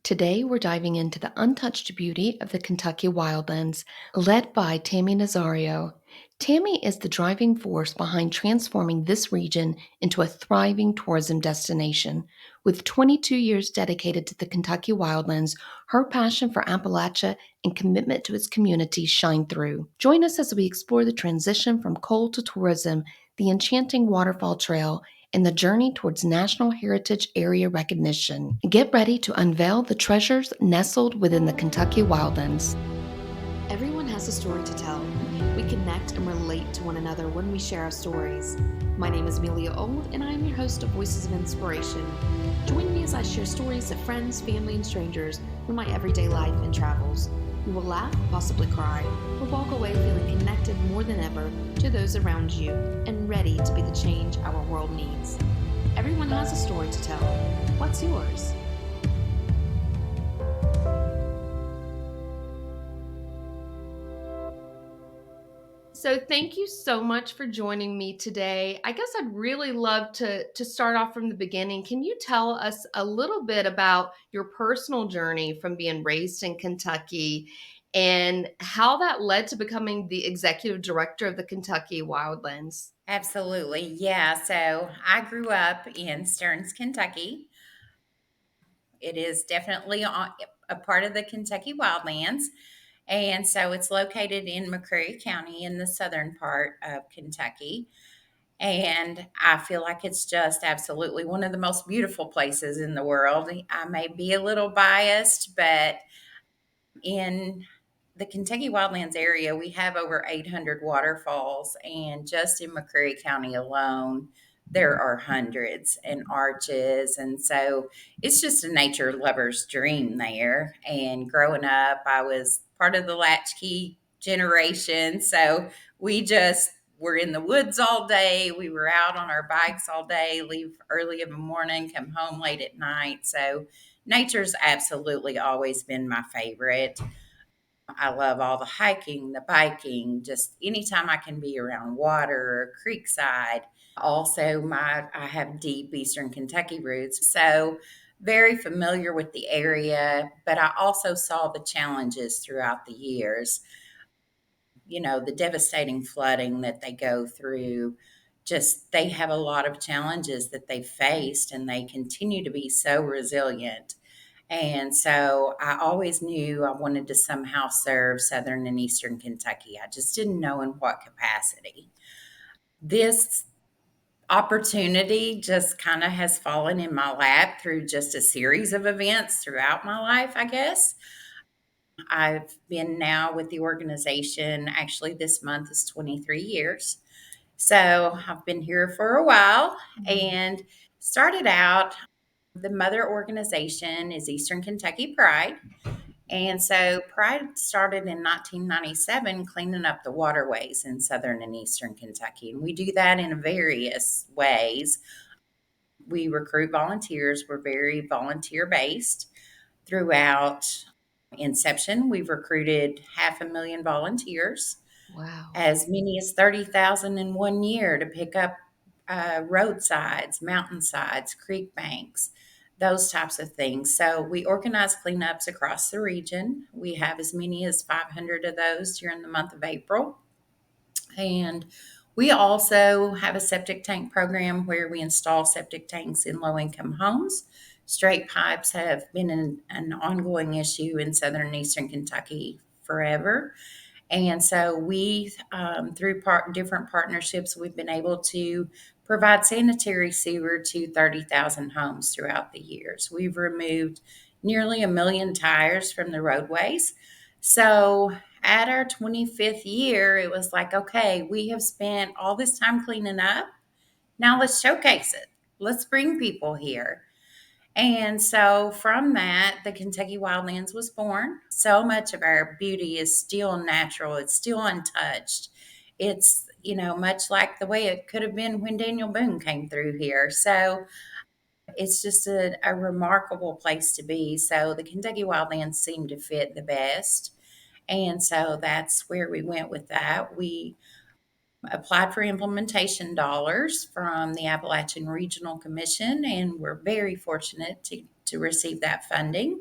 Today, we're diving into the untouched beauty of the Kentucky Wildlands, led by Tammie Nazario. Tammie is the driving force behind transforming this region into a thriving tourism destination. With 22 years dedicated to the Kentucky Wildlands, her passion for Appalachia and commitment to its community shine through. Join us as we explore the transition from coal to tourism, the enchanting waterfall trail, and the journey towards National Heritage Area recognition. Get ready to unveil the treasures nestled within the Kentucky Wildlands. Everyone has a story to tell. We connect and relate to one another when we share our stories. My name is Amelia Old, and I am your host of Voices of Inspiration. Join me as I share stories of friends, family, and strangers from my everyday life and travels. We will laugh, possibly cry, or walk away feeling connected more than ever to those around you and ready to be the change our world needs. Everyone has a story to tell. What's yours? So thank you so much for joining me today. I guess I'd really love to start off from the beginning. Can you tell us a little bit about your personal journey from being raised in Kentucky and how that led to becoming the executive director of the Kentucky Wildlands? Absolutely. Yeah. So I grew up in Stearns, Kentucky. It is definitely a part of the Kentucky Wildlands. And so it's located in McCreary County in the southern part of Kentucky. And I feel like it's just absolutely one of the most beautiful places in the world. I may be a little biased, but in the Kentucky Wildlands area, we have over 800 waterfalls, and just in McCreary County alone, there are hundreds and arches. And so it's just a nature lover's dream there. And growing up, I was part of the latchkey generation. So we just were in the woods all day. We were out on our bikes all day, leave early in the morning, come home late at night. So nature's absolutely always been my favorite. I love all the hiking, the biking, just anytime I can be around water or creekside. Also, I have deep Eastern Kentucky roots, so very familiar with the area, but I also saw the challenges throughout the years. The devastating flooding that they go through. Just they have a lot of challenges that they faced, and they continue to be so resilient. And so I always knew I wanted to somehow serve Southern and Eastern Kentucky. I just didn't know in what capacity. This opportunity just kind of has fallen in my lap through just a series of events throughout my life, I guess. I've been now with the organization, actually, this month is 23 years. So I've been here for a while and started out. The mother organization is Eastern Kentucky Pride. And so Pride started in 1997 cleaning up the waterways in southern and eastern Kentucky. And we do that in various ways. We recruit volunteers, we're very volunteer based. Throughout inception, we've recruited 500,000 volunteers, Wow. as many as 30,000 in 1 year to pick up roadsides, mountainsides, creek banks, those types of things. So we organize cleanups across the region. We have as many as 500 of those during the month of April. And we also have a septic tank program where we install septic tanks in low income homes. Straight pipes have been an ongoing issue in southern and eastern Kentucky forever. And so through different partnerships, we've been able to provide sanitary sewer to 30,000 homes throughout the years. We've removed nearly 1 million tires from the roadways. So at our 25th year, it was like, okay, we have spent all this time cleaning up. Now let's showcase it. Let's bring people here. And so from that, the Kentucky Wildlands was born. So much of our beauty is still natural. It's still untouched. It's, much like the way it could have been when Daniel Boone came through here. So it's just a remarkable place to be. So the Kentucky Wildlands seemed to fit the best. And so that's where we went with that. We applied for implementation dollars from the Appalachian Regional Commission, and we're very fortunate to to receive that funding.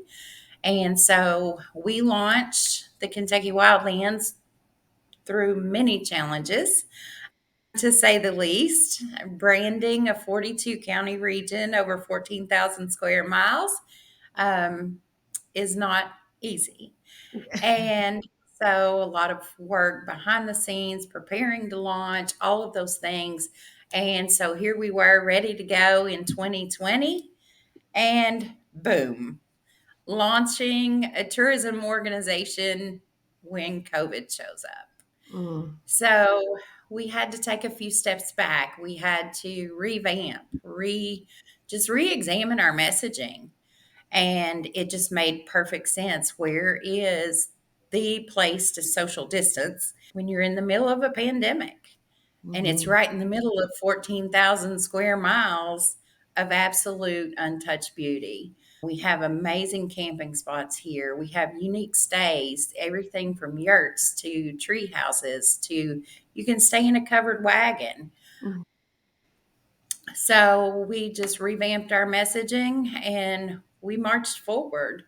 And so we launched the Kentucky Wildlands through many challenges, to say the least. Branding a 42 county region over 14,000 square miles um, is not easy. And so a lot of work behind the scenes, preparing to launch, all of those things. And so here we were ready to go in 2020, and boom, launching a tourism organization when COVID shows up. Mm, So we had to take a few steps back. We had to revamp, just re-examine our messaging. And it just made perfect sense. Where is the place to social distance when you're in the middle of a pandemic? And it's mhm, right in the middle of 14,000 square miles of absolute untouched beauty. We have amazing camping spots here. We have unique stays, everything from yurts to tree houses to you can stay in a covered wagon. mhm, So we just revamped our messaging and we marched forward.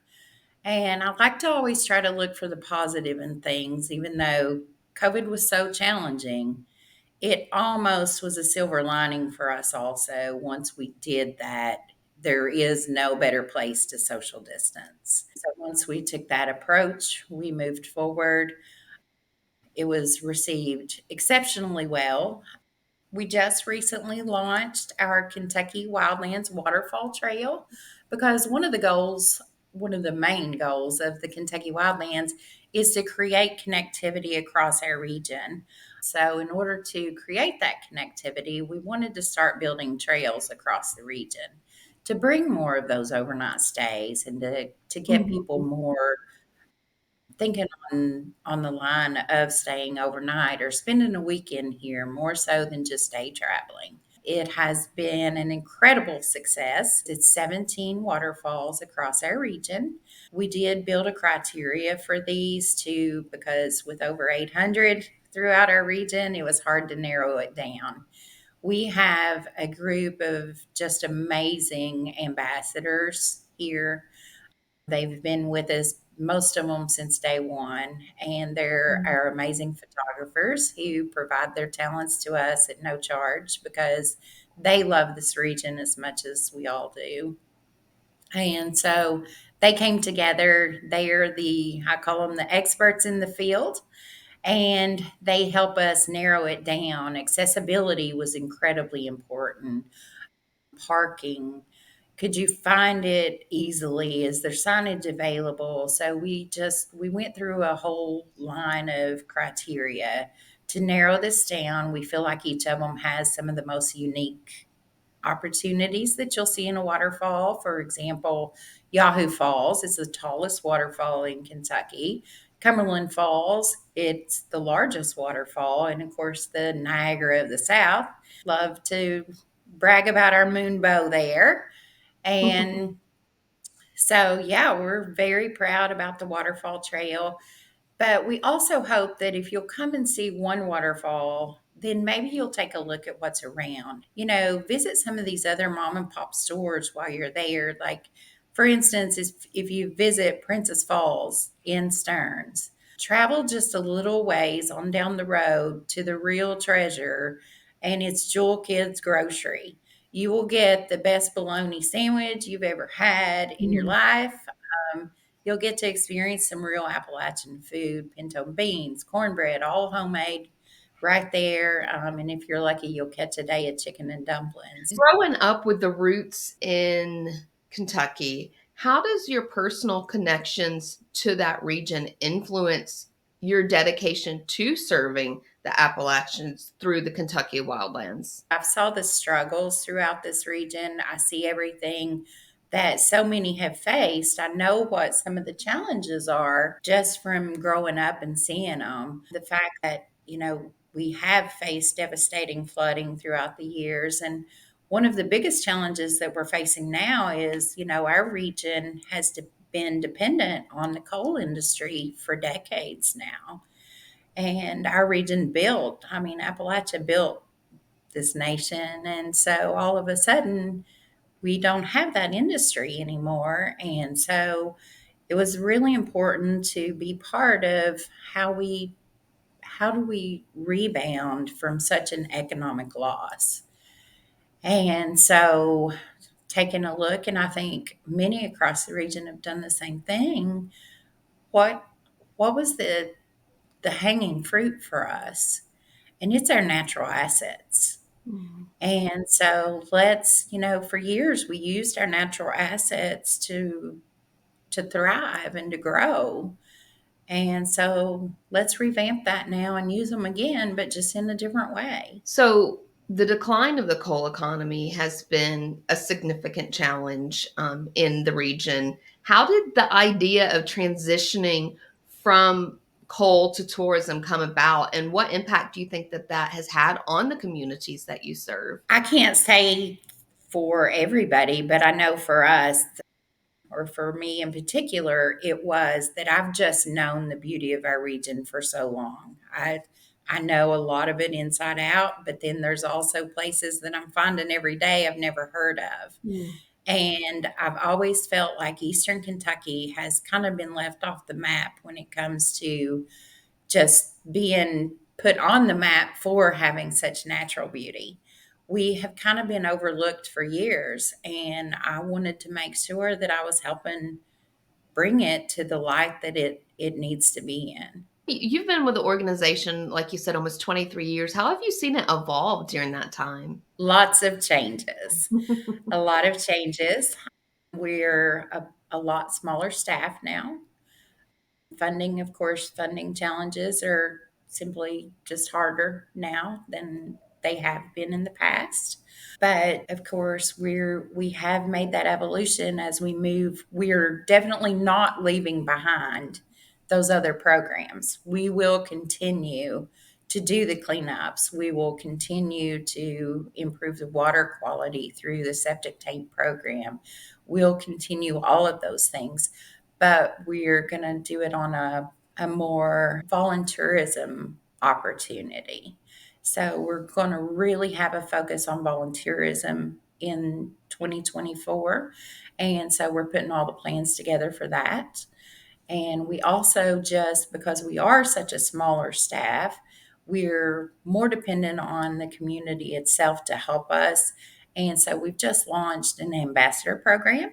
And I like to always try to look for the positive in things, even though COVID was so challenging. It almost was a silver lining for us also. Once we did that, there is no better place to social distance. So once we took that approach, we moved forward. It was received exceptionally well. We just recently launched our Kentucky Wildlands Waterfall Trail because one of the main goals of the Kentucky Wildlands is to create connectivity across our region. So, in order to create that connectivity, we wanted to start building trails across the region to bring more of those overnight stays and to get people mhm, more thinking on the line of staying overnight or spending a weekend here more so than just day traveling. It has been an incredible success. It's 17 waterfalls across our region. We did build a criteria for these too because with over 800 throughout our region, it was hard to narrow it down. We have a group of just amazing ambassadors here. They've been with us, most of them since day one, and they're mhm, our amazing photographers who provide their talents to us at no charge because they love this region as much as we all do. And so they came together. They're I call them the experts in the field, and they help us narrow it down. Accessibility was incredibly important. Parking, could you find it easily? Is there signage available? So we went through a whole line of criteria to narrow this down. We feel like each of them has some of the most unique opportunities that you'll see in a waterfall. For example, Yahoo Falls is the tallest waterfall in Kentucky. Cumberland Falls, it's the largest waterfall, and of course, the Niagara of the South. Love to brag about our moon bow there. mhm. And so, yeah, we're very proud about the waterfall trail. But we also hope that if you'll come and see one waterfall, then maybe you'll take a look at what's around. Visit some of these other mom and pop stores while you're there. Like, for instance, if you visit Princess Falls in Stearns, travel just a little ways on down the road to the real treasure, and it's Jewel Kids Grocery. You will get the best bologna sandwich you've ever had in your Mhm. life. Um, You'll get to experience some real Appalachian food, pinto beans, cornbread, all homemade right there. And if you're lucky, you'll catch a day of chicken and dumplings. Growing up with the roots in Kentucky, how does your personal connections to that region influence your dedication to serving the Appalachians through the Kentucky wildlands? I've saw the struggles throughout this region. I see everything that so many have faced. I know what some of the challenges are just from growing up and seeing them. The fact that, we have faced devastating flooding throughout the years. And one of the biggest challenges that we're facing now is, our region has been dependent on the coal industry for decades now. And our region Appalachia built this nation. And so all of a sudden, we don't have that industry anymore. And so it was really important to be part of how we how do we rebound from such an economic loss. And so taking a look, and I think many across the region have done the same thing. What what was the hanging fruit for us? And it's our natural assets. Mm. And so for years we used our natural assets to thrive and to grow. And so let's revamp that now and use them again, but just in a different way. So the decline of the coal economy has been a significant challenge in the region. How did the idea of transitioning from coal to tourism come about, and what impact do you think that that has had on the communities that you serve? I can't say for everybody, but I know for us, or for me in particular, it was that I've just known the beauty of our region for so long. I know a lot of it inside out, but then there's also places that I'm finding every day I've never heard of. Mm. And I've always felt like Eastern Kentucky has kind of been left off the map when it comes to just being put on the map for having such natural beauty. We have kind of been overlooked for years, and I wanted to make sure that I was helping bring it to the light that it needs to be in. You've been with the organization, like you said, almost 23 years. How have you seen it evolve during that time? Lots of changes, a lot of changes. We're a lot smaller staff now. Funding, of course, funding challenges are simply just harder now than they have been in the past. But of course, we have made that evolution as we move. We're definitely not leaving behind those other programs. We will continue to do the cleanups. We will continue to improve the water quality through the septic tank program. We'll continue all of those things, but we're going to do it on a more volunteerism opportunity. So we're going to really have a focus on volunteerism in 2024. And so we're putting all the plans together for that. And we also, just because we are such a smaller staff, we're more dependent on the community itself to help us. And so we've just launched an ambassador program,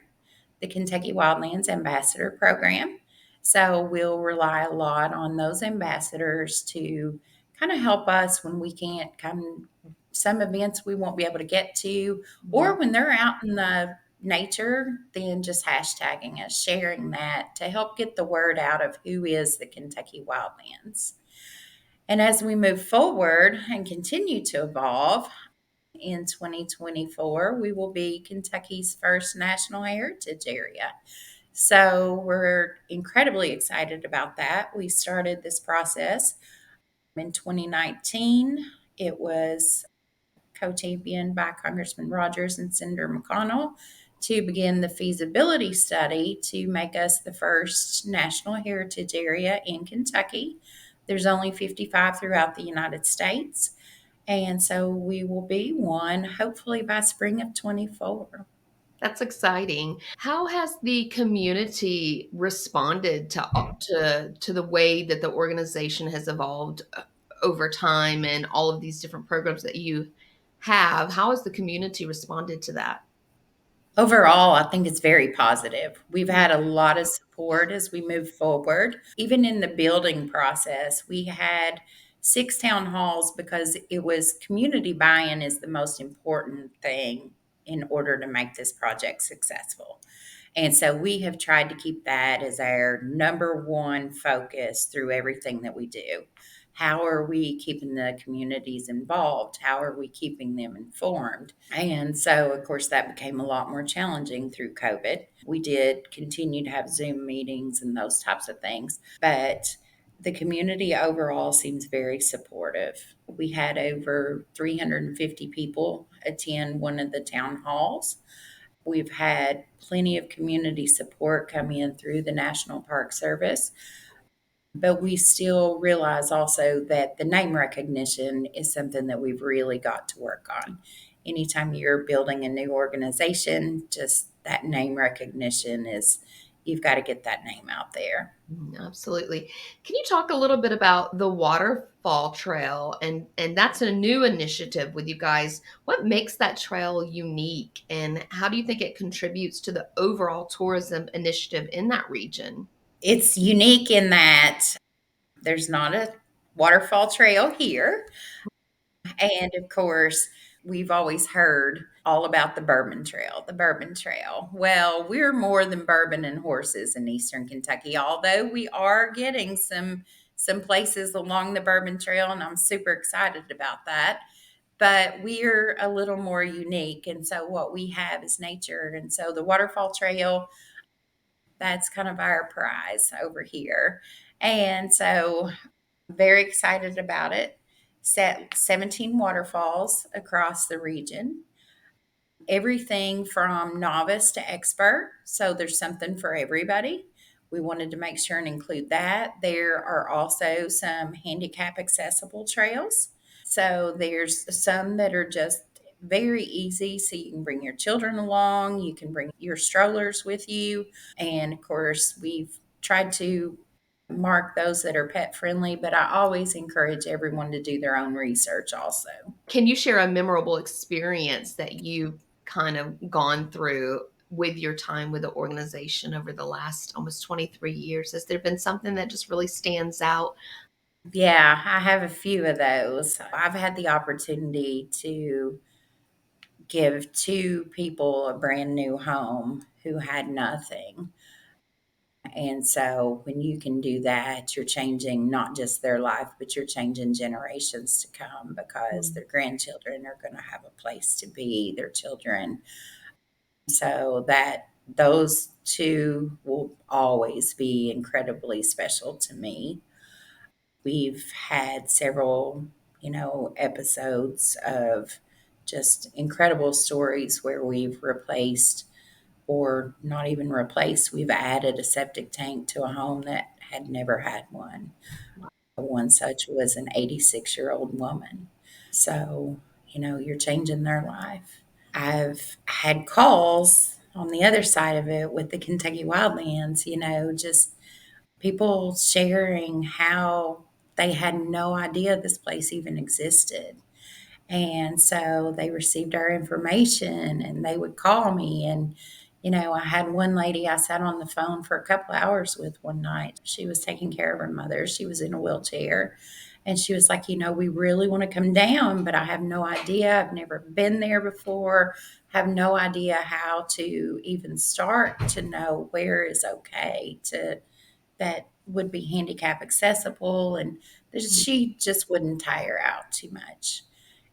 the Kentucky Wildlands Ambassador Program. So we'll rely a lot on those ambassadors to kind of help us when we can't come. Some events we won't be able to get to, or when they're out in the nature, then just hashtagging us, sharing that to help get the word out of who is the Kentucky Wildlands. And as we move forward and continue to evolve, in 2024, we will be Kentucky's first National Heritage Area. So we're incredibly excited about that. We started this process in 2019. It was co-championed by Congressman Rogers and Senator McConnell to begin the feasibility study to make us the first National Heritage Area in Kentucky. There's only 55 throughout the United States. And so we will be one hopefully by spring of 24. That's exciting. How has the community responded to the way that the organization has evolved over time and all of these different programs that you have? How has the community responded to that? Overall, I think it's very positive. We've had a lot of support as we move forward. Even in the building process, we had 6 town halls because it was community buy-in is the most important thing in order to make this project successful. And so we have tried to keep that as our number one focus through everything that we do. How are we keeping the communities involved? How are we keeping them informed? And so, of course, that became a lot more challenging through COVID. We did continue to have Zoom meetings and those types of things, but the community overall seems very supportive. We had over 350 people attend one of the town halls. We've had plenty of community support come in through the National Park Service, but we still realize also that the name recognition is something that we've really got to work on. anytime you're building a new organization, just that name recognition is, you've got to get that name out there. Absolutely. Can you talk a little bit about the waterfall trail, and that's a new initiative with you guys. What makes that trail unique, and how do you think it contributes to the overall tourism initiative in that region? It's unique in that there's not a waterfall trail here. And of course, we've always heard all about the Bourbon Trail, the Bourbon Trail. Well, we're more than bourbon and horses in Eastern Kentucky, although we are getting some places along the Bourbon Trail, and I'm super excited about that. But we're a little more unique, and so what we have is nature. And so the Waterfall Trail, that's kind of our prize over here. And so very excited about it. Set 17 waterfalls across the region, everything from novice to expert. So there's something for everybody. We wanted to make sure and include that. There are also some handicap accessible trails. So there's some that are just very easy. So you can bring your children along, you can bring your strollers with you. And of course, we've tried to mark those that are pet friendly, but I always encourage everyone to do their own research also. Can you share a memorable experience that you've kind of gone through with your time with the organization over the last almost 23 years? Has there been something that just really stands out? Yeah, I have a few of those. I've had the opportunity to give two people a brand new home who had nothing. And so when you can do that, you're changing not just their life, but you're changing generations to come, because Mm. their grandchildren are going to have a place to be, their children. So that those two will always be incredibly special to me. We've had several, episodes of just incredible stories where we've replaced, or not even replaced, we've added a septic tank to a home that had never had one. One such was an 86-year-old woman. So, you're changing their life. I've had calls on the other side of it with the Kentucky Wildlands, just people sharing how they had no idea this place even existed. And so they received our information and they would call me. And, I had one lady I sat on the phone for a couple hours with one night. She was taking care of her mother. She was in a wheelchair. And she was like, we really want to come down, but I have no idea. I've never been there before. Have no idea how to even start to know where is okay to that would be handicap accessible. And she just wouldn't tire out too much.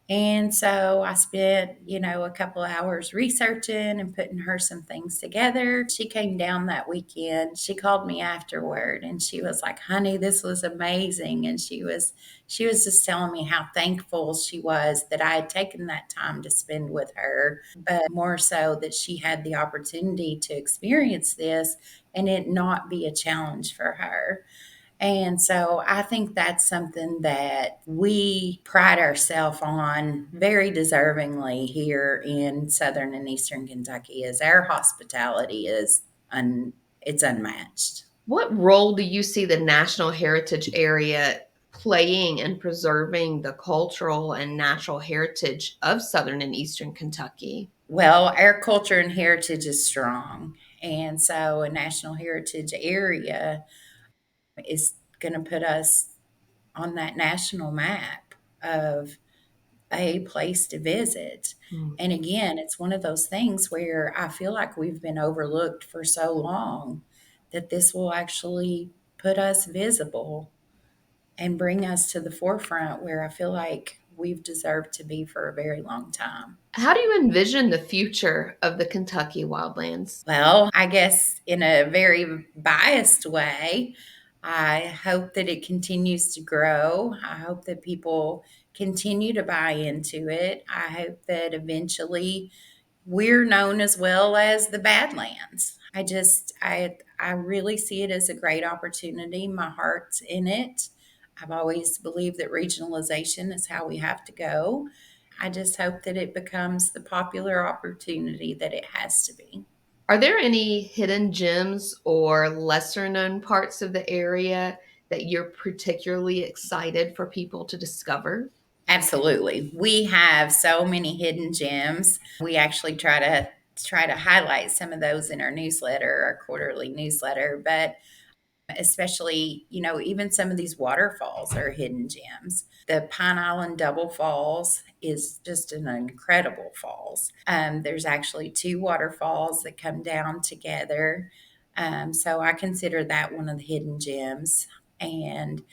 And so I spent, a couple hours researching and putting her some things together. She came down that weekend. She called me afterward and she was like, "Honey, this was amazing." And she was just telling me how thankful she was that I had taken that time to spend with her, but more so that she had the opportunity to experience this and it not be a challenge for her. And so I think that's something that we pride ourselves on very deservingly here in Southern and Eastern Kentucky, is our hospitality is it's unmatched. What role do you see the National Heritage Area playing in preserving the cultural and natural heritage of Southern and Eastern Kentucky? Well, our culture and heritage is strong. And so a national heritage area is going to put us on that national map of a place to visit. Mm. And again, it's one of those things where I feel like we've been overlooked for so long that this will actually put us visible and bring us to the forefront where I feel like we've deserved to be for a very long time. How do you envision the future of the Kentucky Wildlands? Well, I guess in a very biased way, I hope that it continues to grow. I hope that people continue to buy into it. I hope that eventually we're known as well as the Badlands. I really see it as a great opportunity. My heart's in it. I've always believed that regionalization is how we have to go. I just hope that it becomes the popular opportunity that it has to be. Are there any hidden gems or lesser known parts of the area that you're particularly excited for people to discover? Absolutely. We have so many hidden gems. We actually try to highlight some of those in our newsletter, our quarterly newsletter, but especially, even some of these waterfalls are hidden gems. The Pine Island Double Falls is just an incredible falls. There's actually two waterfalls that come down together. So I consider that one of the hidden gems. And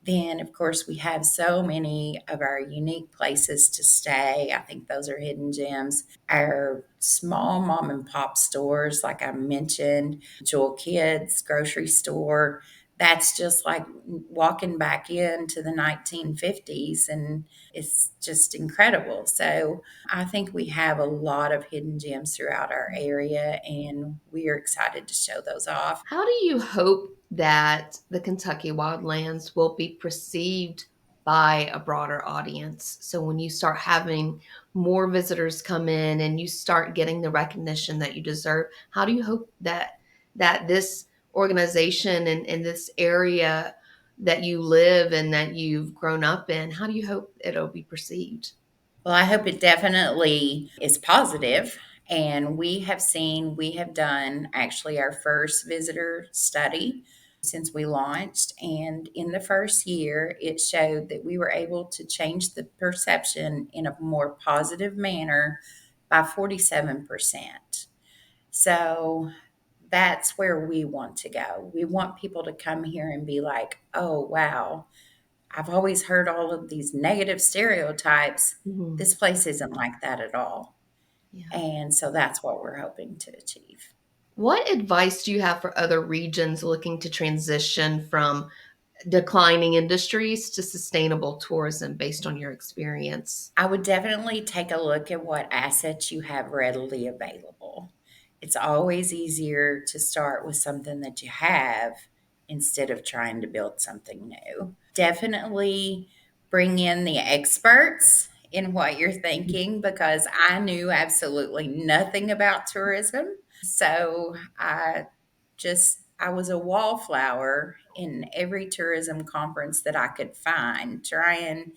then, of course, we have so many of our unique places to stay. I think those are hidden gems. Our small mom and pop stores, like I mentioned, Jewel Kids grocery store, that's just like walking back into the 1950s, and it's just incredible. So I think we have a lot of hidden gems throughout our area, and we are excited to show those off. How do you hope that the Kentucky Wildlands will be perceived by a broader audience? So when you start having more visitors come in and you start getting the recognition that you deserve, how do you hope that this organization and this area that you live and that you've grown up in, how do you hope it'll be perceived? Well, I hope it definitely is positive. And we have done actually our first visitor study since we launched. And in the first year, it showed that we were able to change the perception in a more positive manner by 47%. So that's where we want to go. We want people to come here and be like, oh, wow, I've always heard all of these negative stereotypes. Mhm. This place isn't like that at all. Yeah. And so that's what we're hoping to achieve. What advice do you have for other regions looking to transition from declining industries to sustainable tourism based on your experience? I would definitely take a look at what assets you have readily available. It's always easier to start with something that you have instead of trying to build something new. Definitely bring in the experts in what you're thinking, because I knew absolutely nothing about tourism. So I was a wallflower in every tourism conference that I could find, trying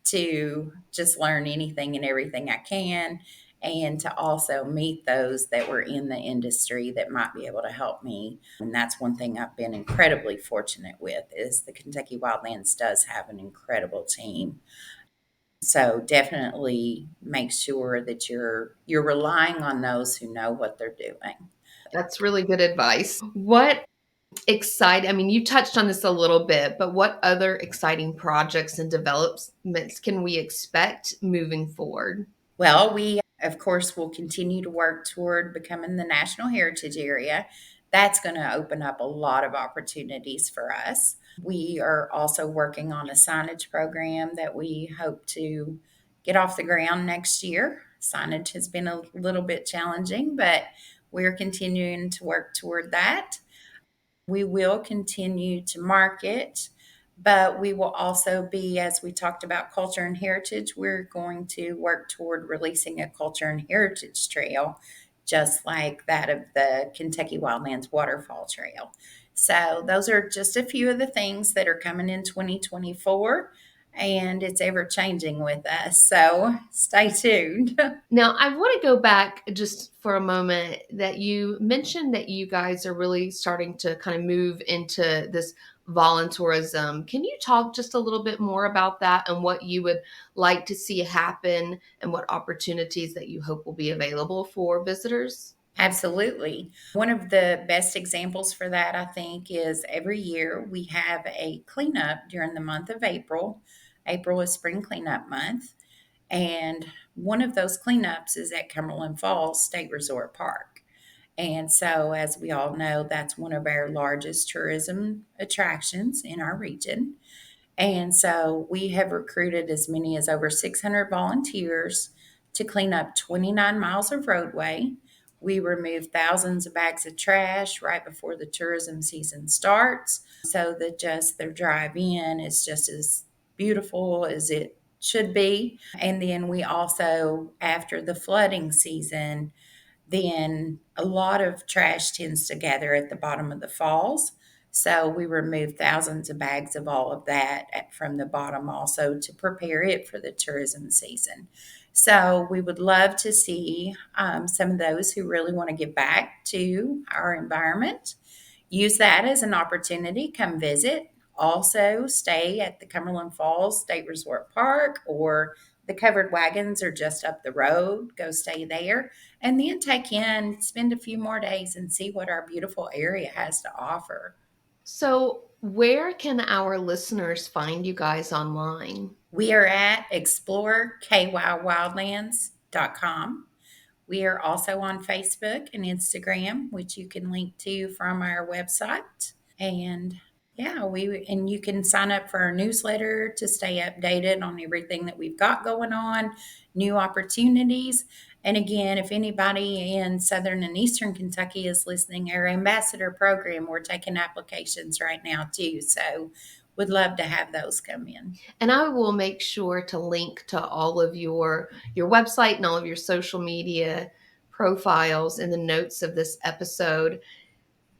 to just learn anything and everything I can, and to also meet those that were in the industry that might be able to help me. And that's one thing I've been incredibly fortunate with, is the Kentucky Wildlands does have an incredible team. So definitely make sure that you're relying on those who know what they're doing. That's really good advice. What exciting, I mean, you touched on this a little bit, but what other exciting projects and developments can we expect moving forward? Well, we, of course, will continue to work toward becoming the National Heritage Area. That's going to open up a lot of opportunities for us. We are also working on a signage program that we hope to get off the ground next year. Signage has been a little bit challenging, but we're continuing to work toward that. We will continue to market, but we will also be, as we talked about culture and heritage, we're going to work toward releasing a culture and heritage trail, just like that of the Kentucky Wildlands Waterfall Trail. So, those are just a few of the things that are coming in 2024, and it's ever changing with us. So, stay tuned. Now, I want to go back just for a moment that you mentioned that you guys are really starting to kind of move into this voluntourism. Can you talk just a little bit more about that and what you would like to see happen and what opportunities that you hope will be available for visitors? Absolutely. One of the best examples for that, I think, is every year we have a cleanup during the month of April. April is spring cleanup month. And one of those cleanups is at Cumberland Falls State Resort Park. And so, as we all know, that's one of our largest tourism attractions in our region. And so we have recruited as many as over 600 volunteers to clean up 29 miles of roadway. We remove thousands of bags of trash right before the tourism season starts, so that just their drive in is just as beautiful as it should be. And then we also, after the flooding season, then a lot of trash tends to gather at the bottom of the falls. So we remove thousands of bags of all of that from the bottom also to prepare it for the tourism season. So we would love to see some of those who really want to give back to our environment use that as an opportunity. Come visit. Also, stay at the Cumberland Falls State Resort Park, or the covered wagons are just up the road. Go stay there and then take in, spend a few more days and see what our beautiful area has to offer. So, where can our listeners find you guys online? We are at explorerkywildlands.com. We are also on Facebook and Instagram, which you can link to from our website. And yeah, you can sign up for our newsletter to stay updated on everything that we've got going on, new opportunities. And again, if anybody in southern and eastern Kentucky is listening, our ambassador program, we're taking applications right now too. So would love to have those come in. And I will make sure to link to all of your website and all of your social media profiles in the notes of this episode.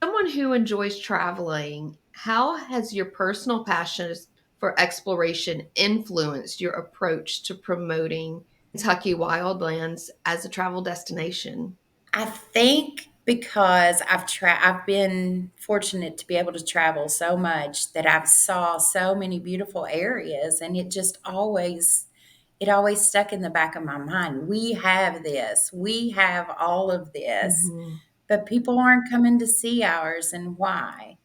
Someone who enjoys traveling, how has your personal passions for exploration influenced your approach to promoting Kentucky Wildlands as a travel destination? I think because I've been fortunate to be able to travel so much that I've saw so many beautiful areas, and it always stuck in the back of my mind. We have this. We have all of this, Mhm. but people aren't coming to see ours, and why?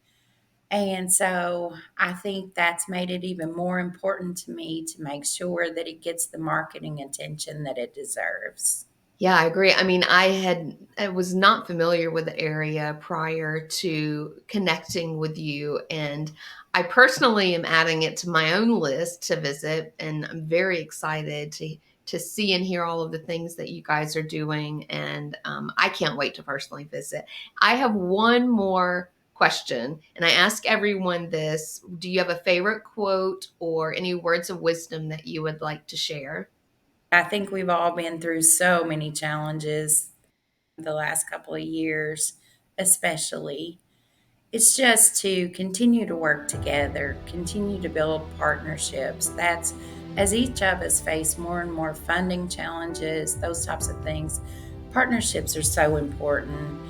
And so I think that's made it even more important to me to make sure that it gets the marketing attention that it deserves. Yeah, I agree. I mean, I was not familiar with the area prior to connecting with you, and I personally am adding it to my own list to visit, and I'm very excited to see and hear all of the things that you guys are doing, and I can't wait to personally visit. I have one more question, and I ask everyone this: do you have a favorite quote or any words of wisdom that you would like to share? I think we've all been through so many challenges the last couple of years, especially. It's just to continue to work together, continue to build partnerships. That's as each of us face more and more funding challenges, those types of things. Partnerships are so important.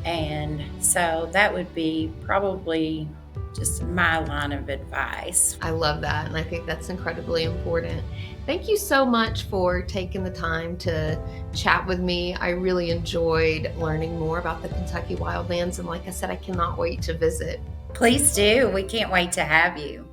And so that would be probably just my line of advice. I love that. And I think that's incredibly important. Thank you so much for taking the time to chat with me. I really enjoyed learning more about the Kentucky Wildlands. And like I said, I cannot wait to visit. Please do. We can't wait to have you.